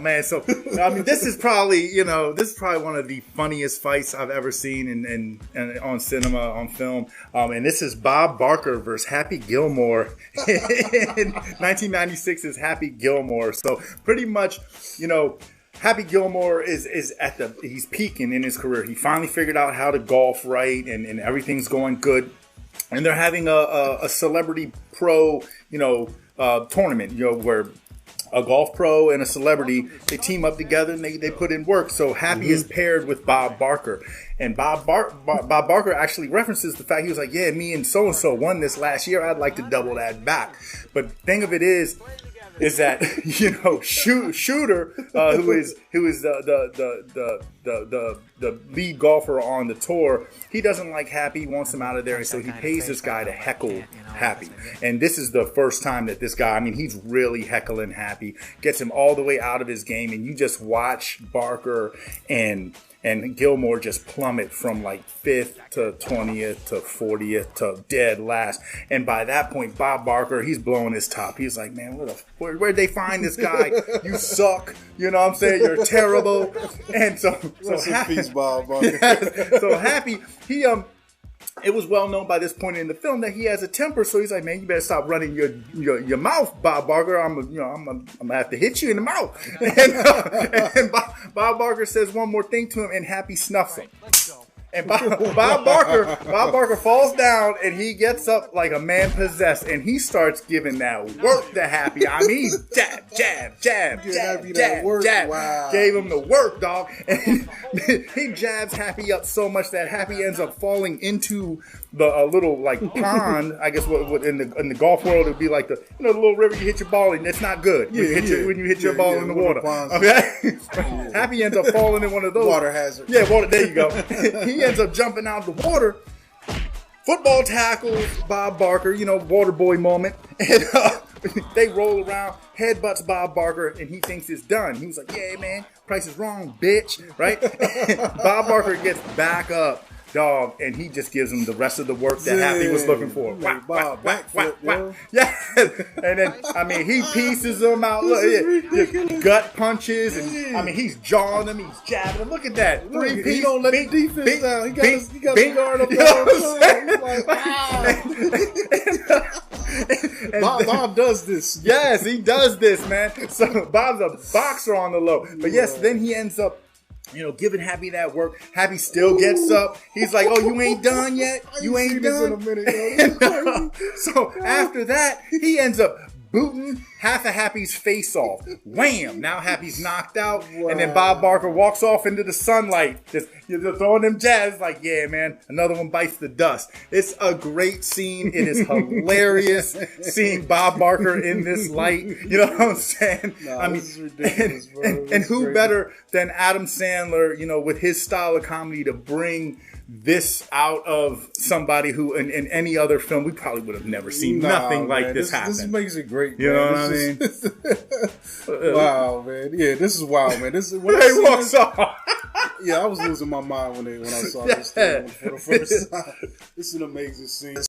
man. So I mean, this is probably one of the funniest fights I've ever seen in on cinema, on film. And this is Bob Barker versus Happy Gilmore in 1996's Happy Gilmore. So pretty much, Happy Gilmore is he's peaking in his career. He finally figured out how to golf right, and everything's going good. And they're having a celebrity pro, tournament, where a golf pro and a celebrity, they team up together and they put in work. So Happy is paired with Bob Barker. And Bob Barker actually references the fact, he was like, yeah, me and so-and-so won this last year. I'd like to double that back. But the thing of it is that Shooter, who is the lead golfer on the tour, he doesn't like Happy, wants him out of there, and so he pays this guy to heckle Happy. And this is the first time that this guy, he's really heckling Happy, gets him all the way out of his game, and you just watch Barker and Gilmore just plummet from like 5th to 20th to 40th to dead last. And by that point, Bob Barker, he's blowing his top. He's like, man, where'd they find this guy? You suck. You know what I'm saying? You're terrible. And so Happy, Bob Barker. So Happy, it was well known by this point in the film that he has a temper, so he's like, man, you better stop running your mouth, Bob Barker. I'm gonna have to hit you in the mouth. And Bob Barker says one more thing to him, and Happy snuffs him. And Bob Barker falls down, and he gets up like a man possessed, and he starts giving that work to Happy. Jab. Wow. Gave him the work, dog. And he jabs Happy up so much that Happy ends up falling into the little like pond. I guess what in the golf world it would be like the little river you hit your ball in. That's not good when you hit your ball in the water. Okay, Happy ends up falling in one of those water hazard. Yeah, water. There you go. He ends up jumping out of the water. Football tackles Bob Barker. Water boy moment. And they roll around, headbutts Bob Barker, and he thinks it's done. He was like, yeah, man, price is wrong, bitch. Right? Bob Barker gets back up, dog, and he just gives him the rest of the work that Happy was looking for. Yeah. And then, he pieces him out. Look, gut punches, and he's jawing him, he's jabbing him. Look at that. He don't let the defense down. He got the guard up there. Bob does this. Yes, he does this, man. So Bob's a boxer on the low. But yes, then he ends up giving Happy that work. Happy still gets up. He's like, oh, you ain't done yet? You ain't done? In a minute, So after that, he ends up booting half of Happy's face off. Wham! Now Happy's knocked out. Wow. And then Bob Barker walks off into the sunlight. Just throwing them jabs like, yeah, man, another one bites the dust. It's a great scene. It is hilarious seeing Bob Barker in this light. You know what I'm saying? This is ridiculous, bro. And who better than Adam Sandler, with his style of comedy to bring this out of somebody who in any other film we probably would have never seen nothing like this happen. This makes it great. You know what I mean? Wow, man. Yeah, this is wild, man. This is when he walks off. Yeah, I was losing my mind when I saw this thing for the first time. This is an amazing scene.